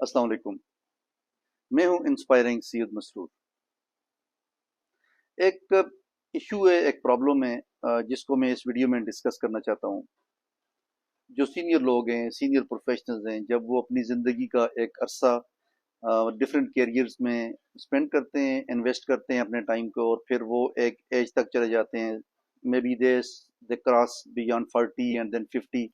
अस्सलाम वालेकुम। मैं हूं इंस्पायरिंग सैयद मसरूर। एक इशू है, एक प्रॉब्लम है जिसको मैं इस वीडियो में डिस्कस करना चाहता हूं। जो सीनियर लोग हैं, सीनियर प्रोफेशनल्स हैं, जब वो अपनी ज़िंदगी का एक अरसा डिफरेंट कैरियर्स में स्पेंड करते हैं, इन्वेस्ट करते हैं अपने टाइम को, और फिर वो एक एज तक चले जाते हैं, may be they cross beyond 40 and then 50,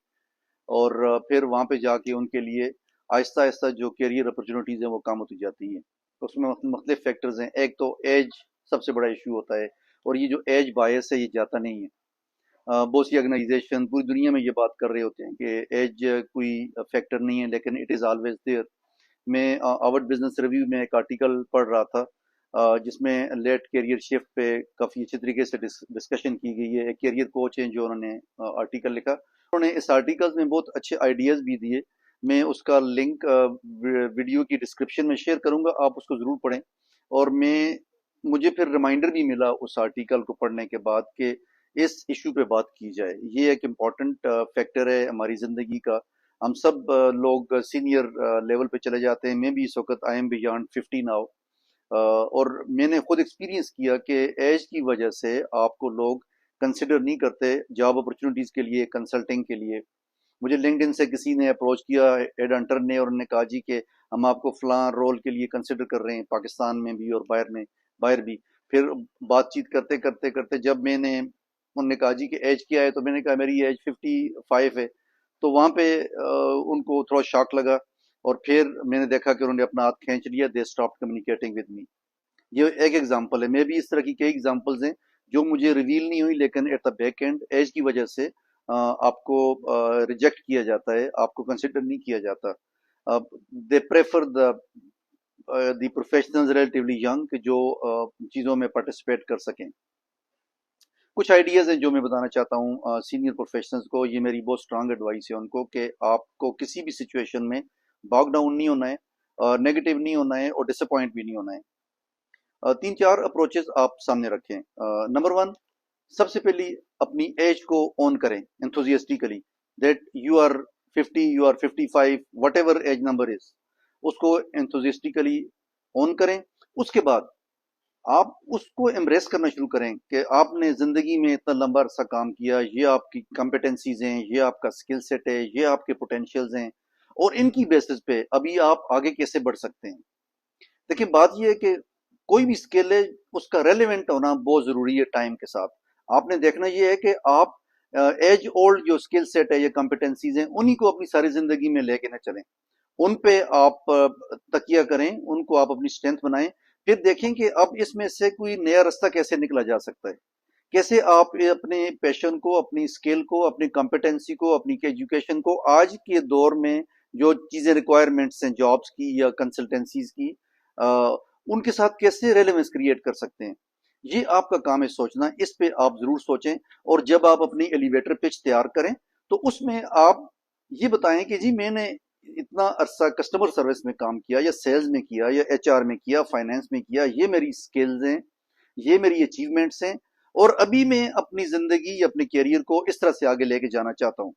और फिर वहाँ पे जाके उनके लिए आहिस्ता आहिस्ता जो कैरियर अपॉर्चुनिटीज़ हैं वो कम होती जाती हैं। तो उसमें मुख्तलिफ फैक्टर्स हैं। एक तो एज सबसे बड़ा इशू होता है, और ये जो एज बायस है ये जाता नहीं है। बहुत सी ऑर्गेनाइजेशन पूरी दुनिया में ये बात कर रहे होते हैं कि एज कोई फैक्टर नहीं है, लेकिन इट इज़ ऑलवेज देयर। मैं हार्वर्ड बिजनेस रिव्यू में एक आर्टिकल पढ़ रहा था जिसमें लेट कैरियर शिफ्ट पे काफ़ी अच्छी तरीके से डिस्कशन की गई है। एक कैरियर कोच हैं जो उन्होंने आर्टिकल लिखा, उन्होंने इस आर्टिकल में बहुत अच्छे आइडियाज़ भी दिए। मैं उसका लिंक वीडियो की डिस्क्रिप्शन में शेयर करूंगा, आप उसको ज़रूर पढ़ें। और मुझे फिर रिमाइंडर भी मिला उस आर्टिकल को पढ़ने के बाद कि इस इशू पे बात की जाए। ये एक इम्पॉर्टेंट फैक्टर है हमारी ज़िंदगी का। हम सब लोग सीनियर लेवल पे चले जाते हैं। मैं भी इस वक्त आई एम बियॉन्ड 50 नाउ, और मैंने खुद एक्सपीरियंस किया कि एज की वजह से आपको लोग कंसिडर नहीं करते जॉब अपॉर्चुनिटीज़ के लिए, कंसल्टिंग के लिए। मुझे लिंक्डइन से किसी ने अप्रोच किया, हेड हंटर ने, और उन्होंने कहा जी कि हम आपको फलां रोल के लिए कंसिडर कर रहे हैं, पाकिस्तान में भी और बाहर भी। फिर बातचीत करते करते करते जब उन्होंने कहा जी कि एज क्या है, तो मैंने कहा मेरी एज 55 है। तो वहाँ पे उनको थोड़ा शॉक लगा, और फिर मैंने देखा कि उन्होंने अपना हाथ खींच लिया। They stop communicating with me. ये एक एग्जांपल है। मे भी इस तरह की कई एग्जांपल्स हैं जो मुझे रिवील नहीं हुई, लेकिन at the back end age की वजह से आपको रिजेक्ट किया जाता है, आपको कंसिडर नहीं किया जाता। They prefer the professionals relatively young जो चीज़ों में पार्टिसिपेट कर सकें। कुछ आइडियाज़ हैं जो मैं बताना चाहता हूँ सीनियर प्रोफेशनल्स को। ये मेरी बहुत स्ट्रांग एडवाइस है उनको कि आपको किसी भी सिचुएशन में बॉग डाउन नहीं होना है, नेगेटिव नहीं होना है, और डिसअपॉइंट भी नहीं होना है। तीन चार अप्रोचेस आप सामने रखें। नंबर वन, सबसे पहली अपनी एज को ऑन करें enthusiastically, that you are 50, you are 55, whatever age number is, उसको एंथुजियास्टिकली ऑन करें। उसके बाद आप उसको एम्ब्रेस करना शुरू करें कि आपने जिंदगी में इतना लंबा अरसा काम किया, ये आपकी कॉम्पिटेंसीज हैं, ये आपका स्किल सेट है, ये आपके पोटेंशियल्स हैं, और इनकी बेसिस पे अभी आप आगे कैसे बढ़ सकते हैं। देखिए, बात यह है कि कोई भी स्किल है, उसका रेलेवेंट होना बहुत जरूरी है टाइम के साथ। आपने देखना यह है कि आप एज ओल्ड जो स्किल सेट है या कॉम्पिटेंसीज हैं, उन्हीं को अपनी सारी जिंदगी में लेके ना चलें। उन पे आप तकिया करें, उनको आप अपनी स्ट्रेंथ बनाएं। फिर देखें कि अब इसमें से कोई नया रास्ता कैसे निकला जा सकता है। कैसे आप अपने पैशन को, अपनी स्किल को, अपनी कॉम्पिटेंसी को, अपनी एजुकेशन को आज के दौर में जो चीजें रिक्वायरमेंट्स हैं जॉब्स की या कंसल्टेंसीज की, उनके साथ कैसे रेलेवेंस क्रिएट कर सकते हैं। ये आपका काम है सोचना। इस पे आप जरूर सोचें। और जब आप अपनी एलिवेटर पिच तैयार करें तो उसमें आप ये बताएं कि जी मैंने इतना अरसा कस्टमर सर्विस में काम किया, या सेल्स में किया, या एचआर में किया, फाइनेंस में किया, ये मेरी स्किल्स हैं, ये मेरी अचीवमेंट्स हैं, और अभी मैं अपनी जिंदगी, अपने कैरियर को इस तरह से आगे लेके जाना चाहता हूं।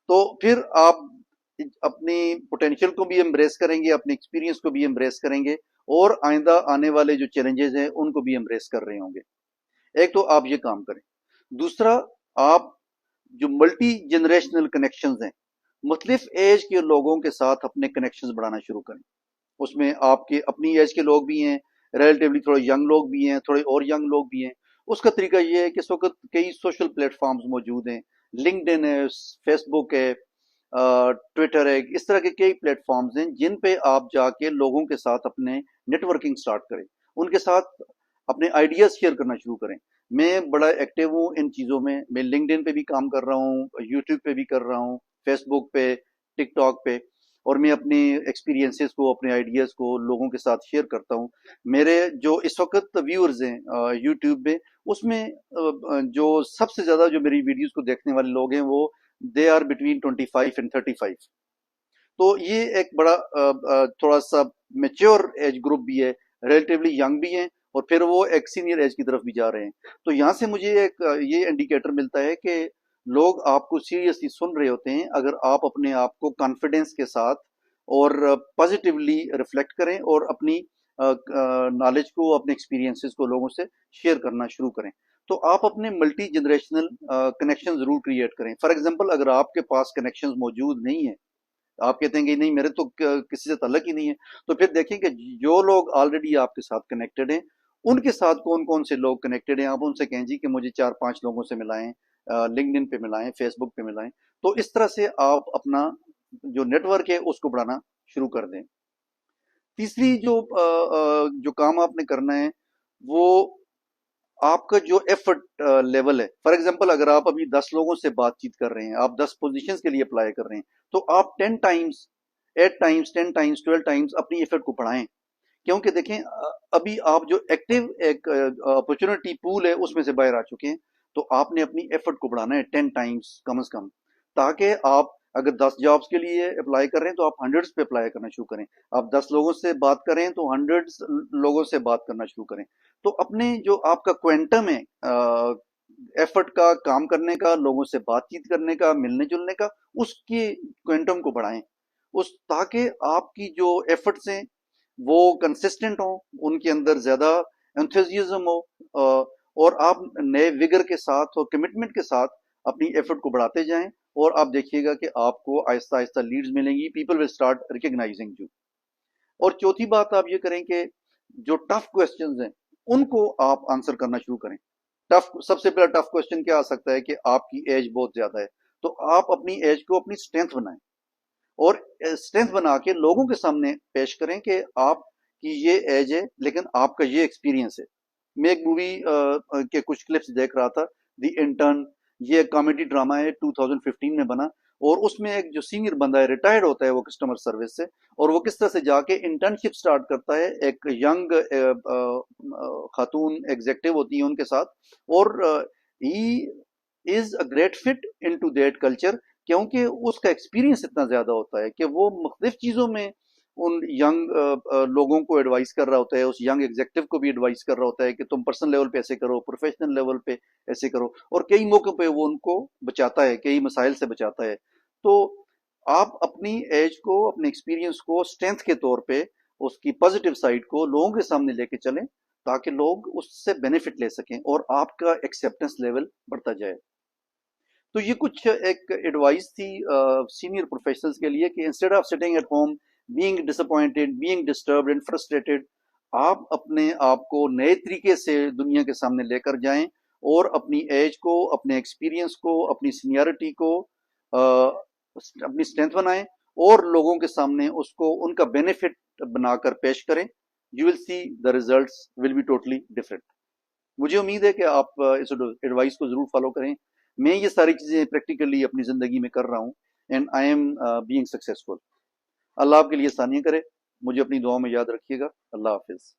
तो फिर आप अपनी पोटेंशियल को भी एम्ब्रेस करेंगे, अपने एक्सपीरियंस को भी एम्ब्रेस करेंगे, और आइंदा आने वाले जो चैलेंजेस हैं उनको भी एम्ब्रेस कर रहे होंगे। एक तो आप ये काम करें। दूसरा, आप जो मल्टी जनरेशनल कनेक्शंस हैं, मुख्तलिफ एज के लोगों के साथ अपने कनेक्शंस बढ़ाना शुरू करें। उसमें आपके अपनी एज के लोग भी हैं, रिलेटिवली थोड़े यंग लोग भी हैं, थोड़े और यंग लोग भी हैं। उसका तरीका ये है कि इस वक्त कई सोशल प्लेटफॉर्म्स मौजूद हैं। लिंक्डइन है, फेसबुक है, ट्विटर है, इस तरह के कई प्लेटफॉर्म्स हैं जिन पे आप जाके लोगों के साथ अपने नेटवर्किंग स्टार्ट करें, उनके साथ अपने आइडियाज शेयर करना शुरू करें। मैं बड़ा एक्टिव हूँ इन चीज़ों में। मैं लिंक्डइन पे भी काम कर रहा हूँ, यूट्यूब पे भी कर रहा हूँ, फेसबुक पे, टिकटॉक पे, और मैं अपनी एक्सपीरियंसेस को, अपने आइडियाज़ को लोगों के साथ शेयर करता हूँ। मेरे जो इस वक्त व्यूअर्स हैं यूट्यूब में, उसमें जो सबसे ज़्यादा जो मेरी वीडियोस को देखने वाले लोग हैं वो दे आर बिटवीन 25 एंड 35। तो ये एक बड़ा थोड़ा सा मेच्योर एज ग्रुप भी है, रिलेटिवली यंग भी हैं, और फिर वो एक सीनियर एज की तरफ भी जा रहे हैं। तो यहाँ से मुझे एक ये इंडिकेटर मिलता है कि लोग आपको सीरियसली सुन रहे होते हैं अगर आप अपने आप को कॉन्फिडेंस के साथ اور پازیٹیولی ریفلیکٹ کریں اور اپنی نالج کو، اپنے ایکسپیرینسز کو لوگوں سے شیئر کرنا شروع کریں. تو آپ اپنے ملٹی جنریشنل کنیکشن ضرور کریٹ کریں. فار ایگزامپل اگر آپ کے پاس کنیکشنز موجود نہیں ہیں، آپ کہتے ہیں کہ نہیں میرے تو کسی سے تعلق ہی نہیں ہے، تو پھر دیکھیں کہ جو لوگ آلریڈی آپ کے ساتھ کنیکٹڈ ہیں ان کے ساتھ کون کون سے لوگ کنیکٹڈ ہیں. آپ ان سے کہیں جی کہ مجھے 4-5 لوگوں سے ملائیں، لنکڈ ان پہ ملائیں، فیس بک پہ ملائیں. تو اس طرح سے آپ اپنا جو نیٹ ورک ہے اس کو بڑھانا شروع کر دیں. تیسری جو کام آپ نے کرنا ہے وہ آپ کا جو ایفرٹ لیول ہے. فار ایگزامپل اگر آپ ابھی 10 لوگوں سے بات چیت کر رہے ہیں، آپ 10 پوزیشنز کے لیے اپلائی کر رہے ہیں، تو آپ 10 ٹائمز 8 ٹائمز 10 ٹائمز 12 ٹائمز اپنی ایفرٹ کو بڑھائیں. کیونکہ دیکھیں ابھی آپ جو ایکٹیو ایک اپرچونٹی پول ہے اس میں سے باہر آ چکے ہیں، تو آپ نے اپنی ایفرٹ کو بڑھانا ہے 10 ٹائمز کم از کم، تاکہ آپ اگر 10 جابس کے لیے اپلائی کر رہے ہیں تو آپ 100 پہ اپلائی کرنا شروع کریں. آپ 10 لوگوں سے بات کریں تو 100 لوگوں سے بات کرنا شروع کریں. تو اپنے جو آپ کا کوئنٹم ہے ایفرٹ کا، کام کرنے کا، لوگوں سے بات چیت کرنے کا، ملنے جلنے کا، اس کے کوئنٹم کو بڑھائیں تاکہ آپ کی جو ایفرٹس ہیں وہ کنسسٹنٹ ہوں، ان کے اندر زیادہ انتھوزیزم ہو، اور آپ نئے وگر کے ساتھ اور کمٹمنٹ کے ساتھ اپنی ایفرٹ کو بڑھاتے جائیں. اور آپ دیکھیے گا کہ آپ کو آہستہ آہستہ لیڈز ملیں گی، people will start recognising you. اور چوتھی بات آپ یہ کریں کہ جو ٹف کوسچنز ہیں ان کو آپ آنسر کرنا شروع کریں. سب سے پہلا ٹف کوسچن کیا آ سکتا ہے کہ آپ کی ایج بہت زیادہ ہے، تو آپ اپنی ایج کو اپنی اسٹرینتھ بنائیں اور اسٹرینتھ بنا کے لوگوں کے سامنے پیش کریں کہ آپ کی یہ ایج ہے لیکن آپ کا یہ ایکسپیرینس ہے. میں ایک مووی کے کچھ کلپس دیکھ رہا تھا، دی انٹرن. یہ ایک کامیڈی ڈرامہ ہے، 2015 میں بنا، اور اس میں ایک جو سینئر بندہ ہے، ریٹائرڈ ہوتا ہے وہ کسٹمر سروس سے، اور وہ کس طرح سے جا کے انٹرنشپ سٹارٹ کرتا ہے ایک ینگ خاتون ایگزیکٹو ہوتی ہیں ان کے ساتھ، اور he is a great fit into that culture, کیونکہ اس کا ایکسپیرینس اتنا زیادہ ہوتا ہے کہ وہ مختلف چیزوں میں ان ینگ لوگوں کو ایڈوائز کر رہا ہوتا ہے. اس ینگ ایگزیکٹو کو بھی ایڈوائز کر رہا ہوتا ہے کہ تم پرسنل لیول پہ ایسے کرو، پروفیشنل لیول پہ ایسے کرو، اور کئی موقعوں پہ وہ ان کو بچاتا ہے، کئی مسائل سے بچاتا ہے. تو آپ اپنی ایج کو، اپنے ایکسپیرینس کو اسٹرینتھ کے طور پہ اس کی پازیٹیو سائڈ کو لوگوں کے سامنے لے کے چلیں تاکہ لوگ اس سے بینیفٹ لے سکیں اور آپ کا ایکسیپٹنس لیول بڑھتا جائے. تو یہ کچھ ایک ایڈوائس تھی سینئر پروفیشنلز کے لیے کہ instead of sitting at home being disappointed, being disturbed and frustrated, آپ اپنے آپ کو نئے طریقے سے دنیا کے سامنے لے کر جائیں اور اپنی ایج کو، اپنے ایکسپیرینس کو، اپنی سینیارٹی کو اپنی اسٹرینتھ بنائیں اور لوگوں کے سامنے اس کو ان کا بینیفٹ بنا کر پیش کریں. You will see the results will be totally different. مجھے امید ہے کہ آپ اس ایڈوائس کو ضرور فالو کریں. میں یہ ساری چیزیں پریکٹیکلی اپنی زندگی میں کر رہا ہوں and I am being successful. Allah آپ کے لیے آسانیاں کرے. مجھے اپنی دعاؤں میں یاد رکھیے گا. اللہ حافظ.